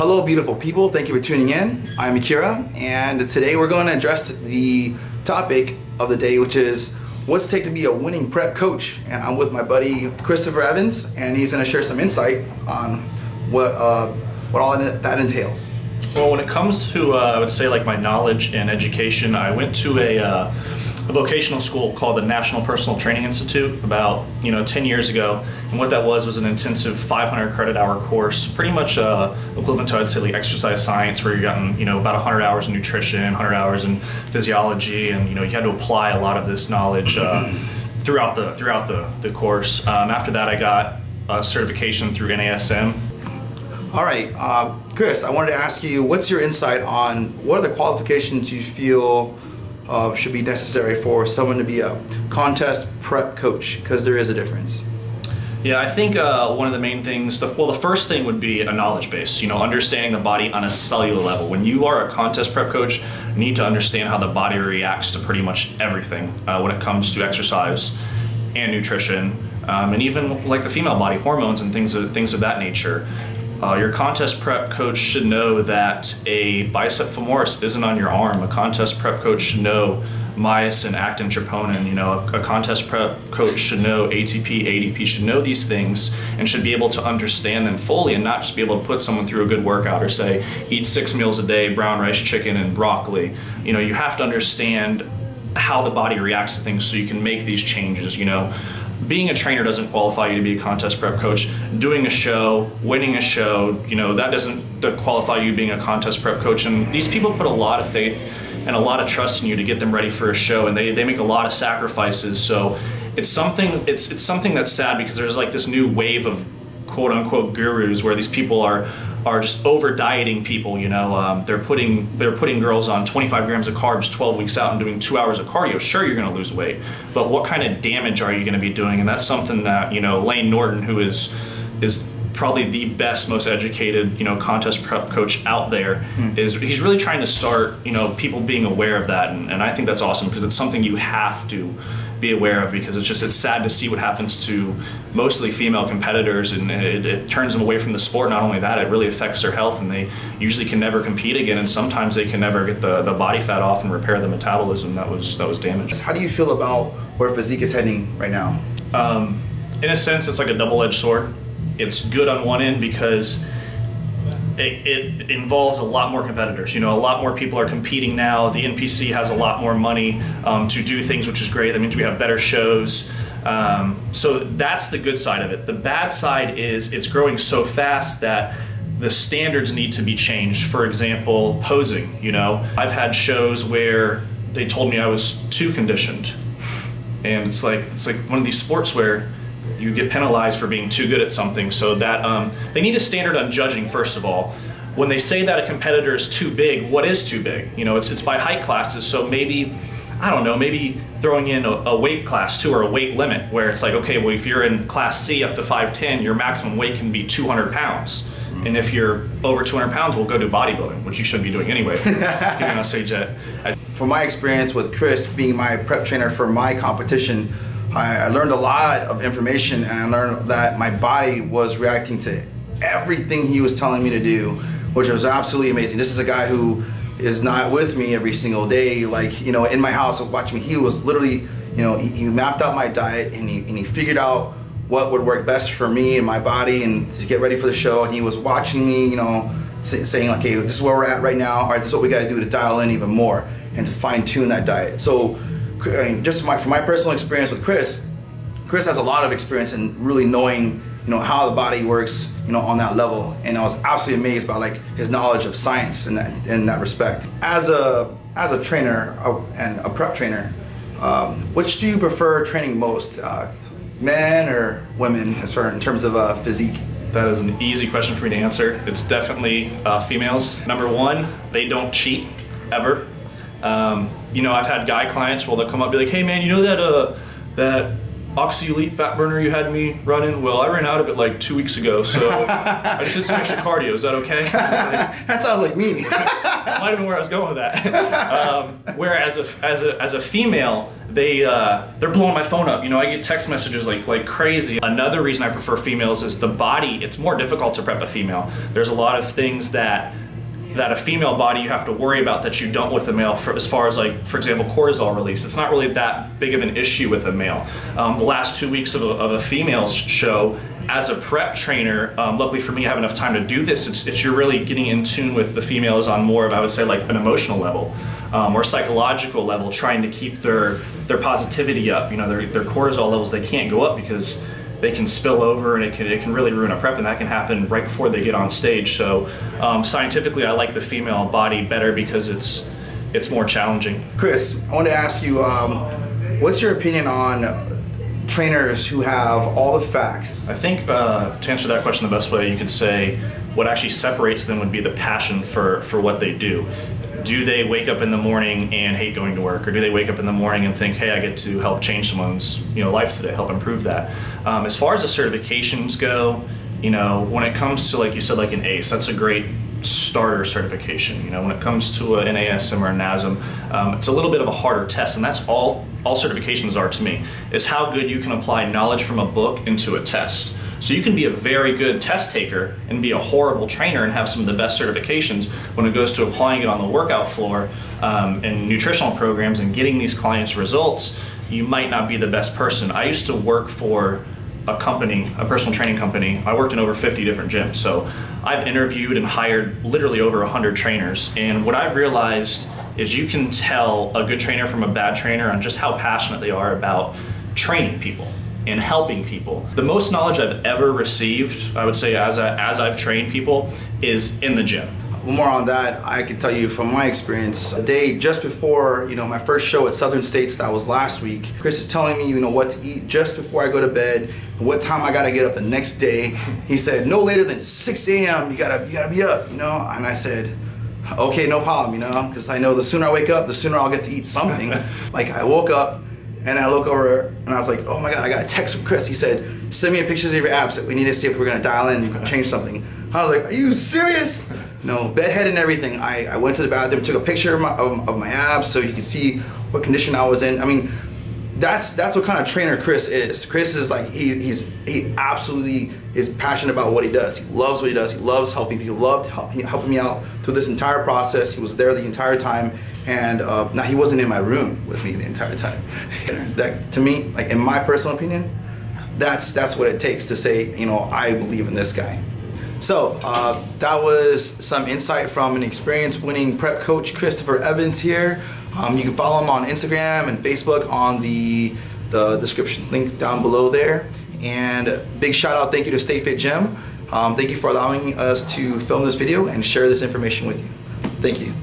Hello, beautiful people. Thank you for tuning in. I'm Akira, and today we're going to address the topic of the day, which is what's it take to be a winning prep coach. And I'm with my buddy Christopher Evans, and he's going to share some insight on what all that entails. Well, when it comes to, I would say, like my knowledge and education, I went to a vocational school called the National Personal Training Institute about 10 years ago, and what that was an intensive 500 credit hour course, pretty much equivalent to, I'd say, like exercise science, where you're getting about 100 hours in nutrition, 100 hours in physiology, and you had to apply a lot of this knowledge throughout the course. After that, I got a certification through NASM. All right, Chris, I wanted to ask you, what's your insight on what are the qualifications you feel should be necessary for someone to be a contest prep coach, because there is a difference? Yeah, I think one of the main things, the first thing would be a knowledge base, understanding the body on a cellular level. When you are a contest prep coach, you need to understand how the body reacts to pretty much everything when it comes to exercise and nutrition, and even like the female body, hormones and things of that nature. Your contest prep coach should know that a bicep femoris isn't on your arm. A contest prep coach should know myosin, actin, troponin. A contest prep coach should know ATP, ADP, should know these things and should be able to understand them fully, and not just be able to put someone through a good workout or say, eat 6 meals a day, brown rice, chicken, and broccoli. You have to understand how the body reacts to things so you can make these changes. Being a trainer doesn't qualify you to be a contest prep coach. Doing a show, winning a show, that doesn't qualify you being a contest prep coach. And these people put a lot of faith and a lot of trust in you to get them ready for a show, and they make a lot of sacrifices. So it's something that's sad, because there's like this new wave of quote unquote gurus where these people are just over dieting people. They're putting girls on 25 grams of carbs 12 weeks out and doing 2 hours of cardio. Sure, you're going to lose weight, but what kind of damage are you going to be doing? And that's something that Lane Norton, who is probably the best, most educated contest prep coach out there, he's really trying to start people being aware of that, and I think that's awesome, because it's something you have to be aware of, because it's sad to see what happens to mostly female competitors, and it turns them away from the sport. Not only that, it really affects their health, and they usually can never compete again, and sometimes they can never get the body fat off and repair the metabolism that was damaged. How do you feel about where physique is heading right now? In a sense, it's like a double-edged sword. It's good on one end because it involves a lot more competitors. A lot more people are competing now. The NPC has a lot more money to do things, which is great. That means we have better shows. So that's the good side of it. The bad side is it's growing so fast that the standards need to be changed. For example, posing. I've had shows where they told me I was too conditioned, and it's like one of these sports where you get penalized for being too good at something. So that they need a standard on judging, first of all. When they say that a competitor is too big, what is too big? It's by height classes. So maybe, I don't know, maybe throwing in a weight class too, or a weight limit, where it's like, okay, well, if you're in class C up to 5'10", your maximum weight can be 200 pounds. And if you're over 200 pounds, we'll go do bodybuilding, which you shouldn't be doing anyway. From my experience with Chris being my prep trainer for my competition, I learned a lot of information, and I learned that my body was reacting to everything he was telling me to do, which was absolutely amazing. This is a guy who is not with me every single day, like, in my house watching me. He was literally, he mapped out my diet, and he figured out what would work best for me and my body and to get ready for the show. And he was watching me, saying, okay, this is where we're at right now. All right, this is what we got to do to dial in even more and to fine tune that diet. So just from my personal experience with Chris has a lot of experience in really knowing how the body works on that level, and I was absolutely amazed by his knowledge of science in that respect. As a trainer and a prep trainer, which do you prefer training most, men or women, in terms of physique? That is an easy question for me to answer. It's definitely females. Number one, they don't cheat ever. I've had guy clients where they'll come up and be like, hey man, that Oxy Elite fat burner you had me running, well, I ran out of it like 2 weeks ago, so I just did some extra cardio. Is that okay? That sounds like me. Might have been where I was going with that. Whereas as a female, they're blowing my phone up. You know, I get text messages like crazy. Another reason I prefer females is the body. It's more difficult to prep a female. There's a lot of things that a female body you have to worry about that you don't with a male, as far as, like, for example, cortisol release. It's not really that big of an issue with a male. The last 2 weeks of a female's show, as a prep trainer, luckily for me, I have enough time to do this. You're really getting in tune with the females on more of, I would say, like an emotional level or psychological level, trying to keep their positivity up. You know, their cortisol levels, they can't go up because they can spill over, and it can really ruin a prep, and that can happen right before they get on stage. So scientifically, I like the female body better because it's more challenging. Chris, I want to ask you, what's your opinion on trainers who have all the facts? I think to answer that question the best way, you could say what actually separates them would be the passion for what they do. Do they wake up in the morning and hate going to work, or do they wake up in the morning and think, hey, I get to help change someone's life today, help improve that? As far as the certifications go, when it comes to, like you said, like an ACE, that's a great starter certification. When it comes to an ASM or a NASM, it's a little bit of a harder test, and that's all certifications are to me, is how good you can apply knowledge from a book into a test. So you can be a very good test taker and be a horrible trainer and have some of the best certifications. When it goes to applying it on the workout floor and nutritional programs and getting these clients results, you might not be the best person. I used to work for a company, a personal training company. I worked in over 50 different gyms. So I've interviewed and hired literally over 100 trainers. And what I've realized is you can tell a good trainer from a bad trainer on just how passionate they are about training people and helping people. The most knowledge I've ever received, I would say, as I've trained people, is in the gym. More on that, I can tell you from my experience, the day just before, my first show at Southern States, that was last week, Chris is telling me, what to eat just before I go to bed, what time I gotta get up the next day. He said, no later than 6 a.m. you gotta be up, and I said, okay, no problem, because I know the sooner I wake up, the sooner I'll get to eat something. Like, I woke up, and I look over and I was like, oh my God, I got a text from Chris. He said, send me pictures of your abs. We need to see if we're gonna dial in and change something. I was like, are you serious? No, bedhead and everything. I went to the bathroom, took a picture of my abs so you could see what condition I was in. I mean, that's what kind of trainer Chris is. Chris is like, he absolutely is passionate about what he does. He loves what he does. He loves helping people. He loved helping me out through this entire process. He was there the entire time. And now he wasn't in my room with me the entire time. That, to me, like in my personal opinion, that's what it takes to say, I believe in this guy. So that was some insight from an experienced-winning prep coach, Christopher Evans here. You can follow him on Instagram and Facebook on the description link down below there. And big shout out, thank you to Stay Fit Gym. Thank you for allowing us to film this video and share this information with you. Thank you.